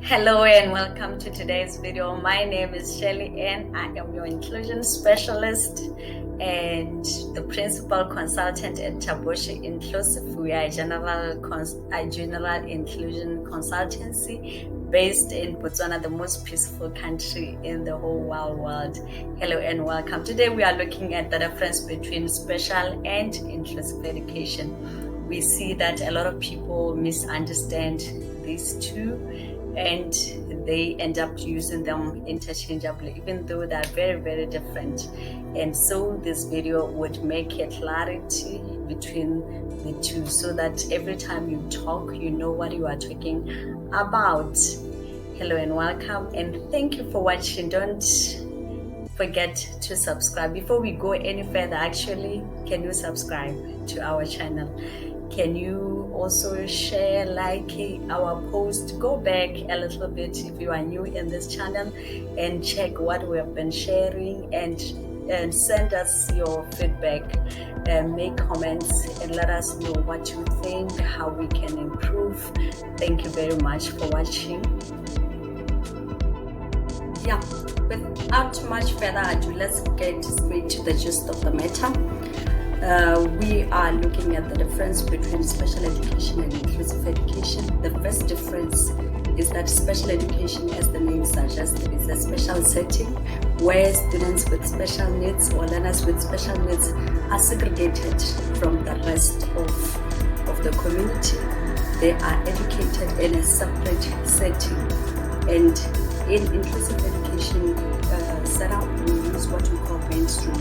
Hello and welcome to today's video. My name is Shelly and I am your inclusion specialist and the principal consultant at Taboshi Inclusive. We are a general inclusion consultancy based in Botswana, the most peaceful country in the whole wide world. Hello and welcome. Today we are looking at the difference between special and inclusive education. We see that a lot of people misunderstand these two and they end up using them interchangeably, even though they're very, very different. And so this video would make a clarity between the two so that every time you talk, you know what you are talking about. Hello and welcome, and thank you for watching. Don't forget to subscribe. Before we go any further, actually, can you subscribe to our channel? Can you also share, like our post, go back a little bit if you are new in this channel and check what we have been sharing, and send us your feedback and make comments and let us know what you think, how we can improve. Thank you very much for watching. Yeah, without much further ado, let's get straight to the gist of the matter. We are looking at the difference between special education and inclusive education. The first difference is that special education, as the name suggests, is a special setting where students with special needs or learners with special needs are segregated from the rest of the community. They are educated in a separate setting. And in inclusive education setup, we use what we call mainstream.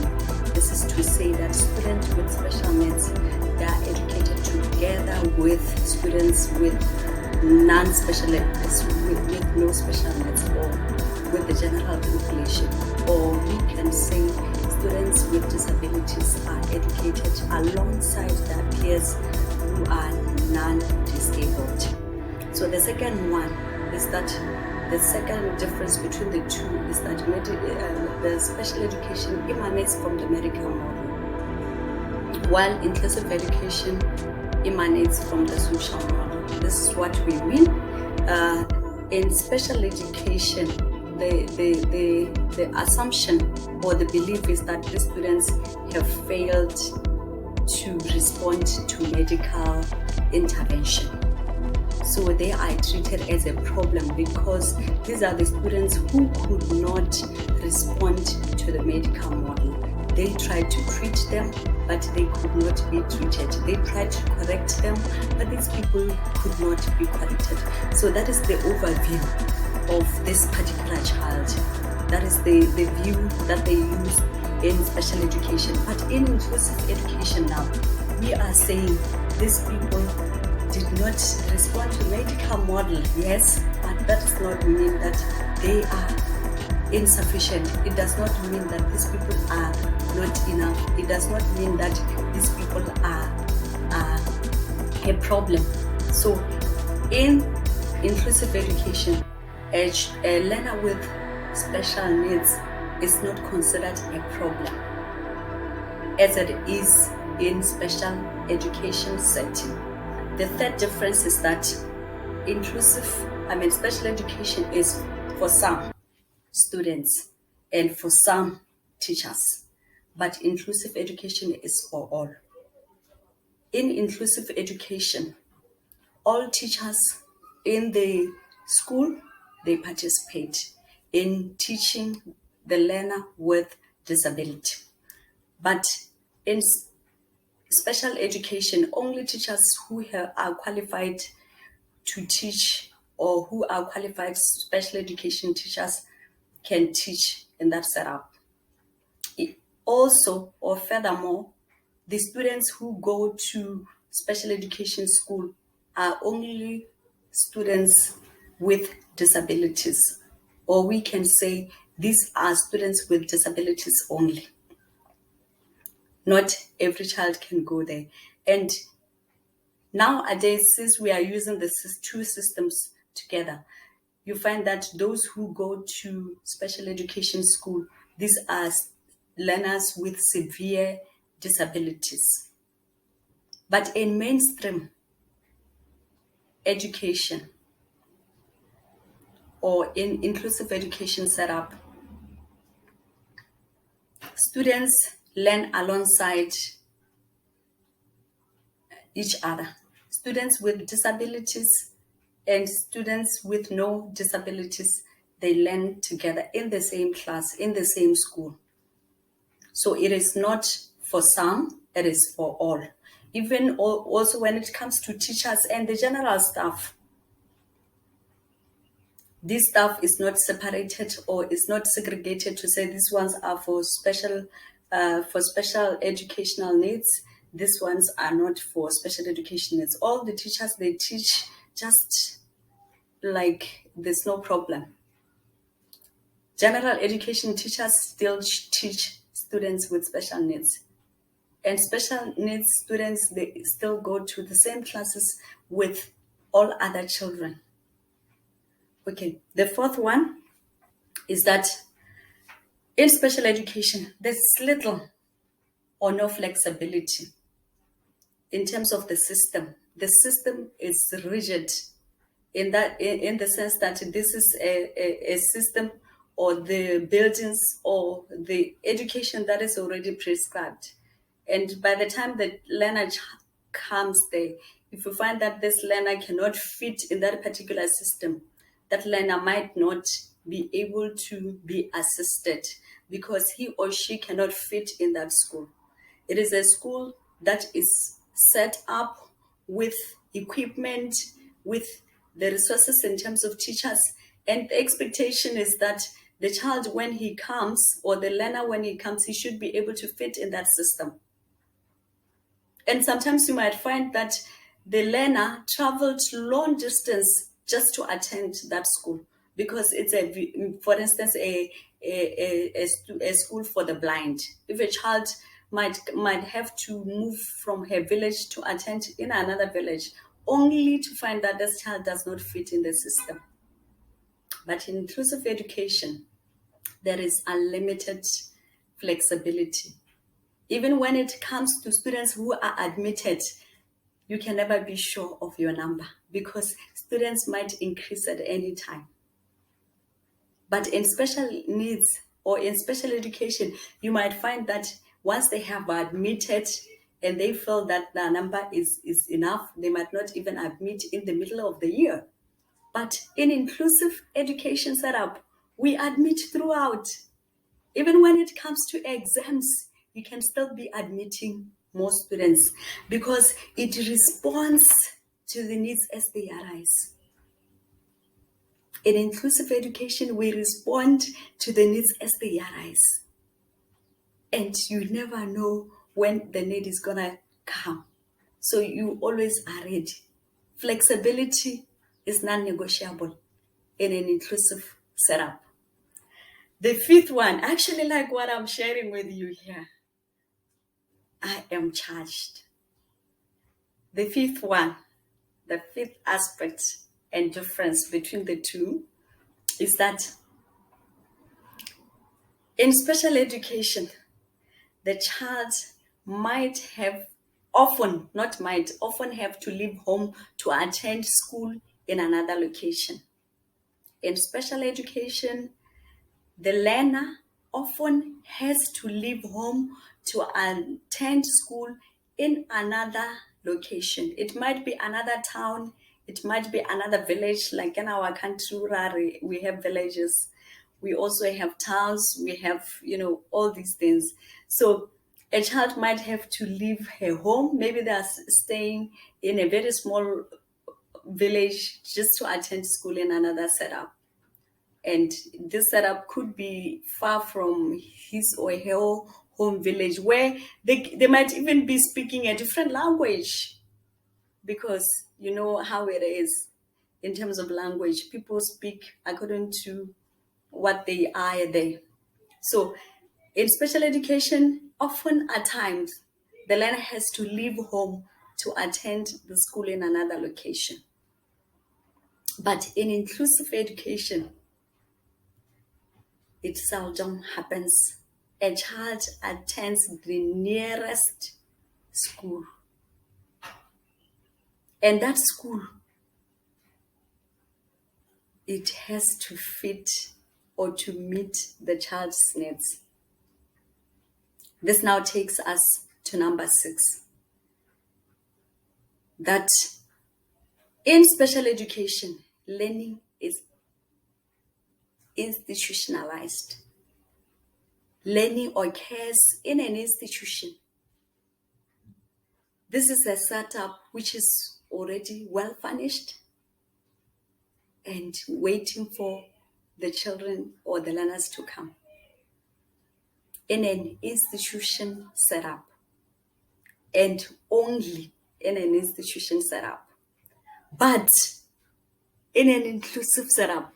This is to say that students with special needs, they are educated together with students with non-special needs, with no special needs, or with the general population. Or we can say students with disabilities are educated alongside their peers who are non-disabled. So the second one is that the second difference between the two is that the special education emanates from the medical model, while inclusive education emanates from the social model. This is what we mean. In special education, the assumption or the belief is that the students have failed to respond to medical intervention. So they are treated as a problem because these are the students who could not respond to the medical model. They tried to treat them, but they could not be treated. They tried to correct them, but these people could not be corrected. So that is the overview of this particular child. That is the view that they use in special education. But in inclusive education now, we are saying these people did not respond to medical model, yes, but that does not mean that they are insufficient. It does not mean that these people are not enough. It does not mean that these people are a problem. So in inclusive education, a learner with special needs is not considered a problem as it is in special education setting. The third difference is that special education is for some students and for some teachers, but inclusive education is for all. In inclusive education, all teachers in the school, they participate in teaching the learner with disability. But in special education, only teachers who are qualified to teach or who are qualified special education teachers can teach in that setup. Also, or furthermore, the students who go to special education school are only students with disabilities, or we can say these are students with disabilities only. Not every child can go there. And nowadays, since we are using the two systems together, you find that those who go to special education school, these are learners with severe disabilities. But in mainstream education, or in inclusive education setup, students learn alongside each other. Students with disabilities and students with no disabilities, they learn together in the same class, in the same school. So it is not for some, it is for all. Even also when it comes to teachers and the general staff, this stuff is not separated or is not segregated to say these ones are for special educational needs. These ones are not for special education needs. All the teachers, they teach just like there's no problem. General education teachers still teach students with special needs. And special needs students, they still go to the same classes with all other children. Okay, the fourth one is that in special education, there's little or no flexibility in terms of the system. The system is rigid in the sense that this is a system or the buildings or the education that is already prescribed. And by the time the learner comes there, if you find that this learner cannot fit in that particular system, that learner might not be able to be assisted because he or she cannot fit in that school. It is a school that is set up with equipment, with the resources in terms of teachers, and the expectation is that the child, when he comes, or the learner, when he comes, he should be able to fit in that system. And sometimes you might find that the learner traveled long distance just to attend that school because it's for instance, a school for the blind. If a child might have to move from her village to attend in another village, only to find that this child does not fit in the system. But in inclusive education, there is unlimited flexibility. Even when it comes to students who are admitted, you can never be sure of your number because students might increase at any time. But in special needs or in special education, you might find that once they have admitted and they feel that the number is enough, they might not even admit in the middle of the year. But in inclusive education setup, we admit throughout. Even when it comes to exams, you can still be admitting more students because it responds to the needs as they arise. In inclusive education, we respond to the needs as they arise. And you never know when the need is gonna come. So you always are ready. Flexibility is non-negotiable in an inclusive setup. The fifth one, actually like what I'm sharing with you here, I am charged. The fifth one, the fifth aspect and difference between the two is that in special education, the child often have to leave home to attend school in another location. In special education, the learner often has to leave home to attend school in another location. It might be another town, it might be another village, like in our country, Rari, we have villages. We also have towns, we have, all these things. So a child might have to leave her home. Maybe they're staying in a very small village just to attend school in another setup. And this setup could be far from his or her home village where they might even be speaking a different language because you know how it is in terms of language. People speak according to what they are there. So in special education, often at times, the learner has to leave home to attend the school in another location. But in inclusive education, it seldom happens. A child attends the nearest school. And that school it has to fit or to meet the child's needs. This now takes us to number 6. That in special education, learning is institutionalized. Learning occurs in an institution. This is a setup which is already well furnished and waiting for the children or the learners to come. In an institution setup, and only in an institution setup, but in an inclusive setup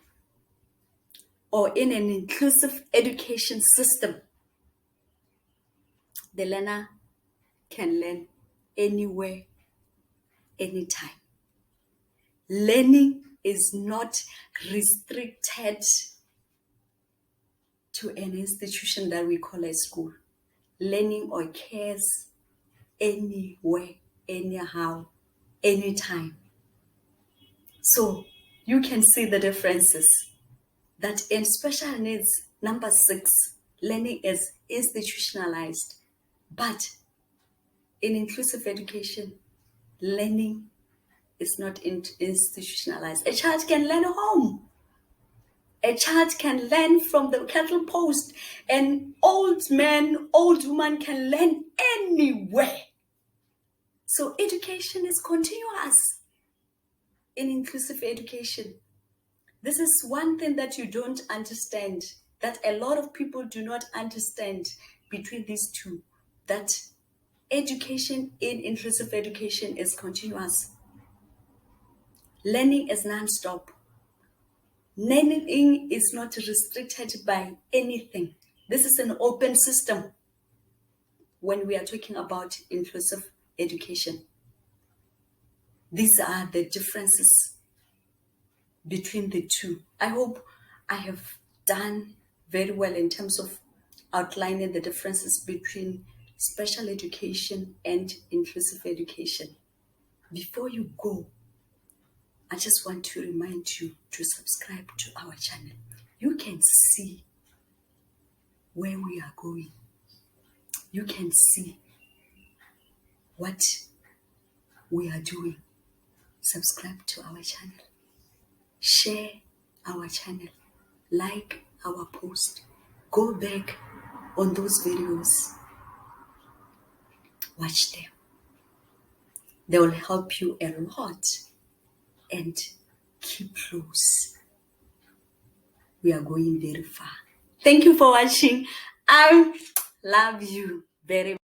or in an inclusive education system, the learner can learn anywhere, anytime. Learning is not restricted to an institution that we call a school. Learning occurs anywhere, anyhow, anytime. So you can see the differences. That in special needs, number 6, learning is institutionalized. But in inclusive education, learning is not institutionalized. A child can learn at home. A child can learn from the kettle post. An old man, old woman can learn anywhere. So education is continuous in inclusive education. This is one thing that you don't understand, that a lot of people do not understand between these two, that education in inclusive education is continuous. Learning is non-stop. Learning is not restricted by anything. This is an open system when we are talking about inclusive education. These are the differences between the two. I hope I have done very well in terms of outlining the differences between special education and inclusive education. Before you go, I just want to remind you to subscribe to our channel. You can see where we are going. You can see what we are doing. Subscribe to our channel. Share our channel. Like our post. Go back on those videos. Watch them. They will help you a lot. And keep close. We are going very far. Thank you for watching. I love you very much.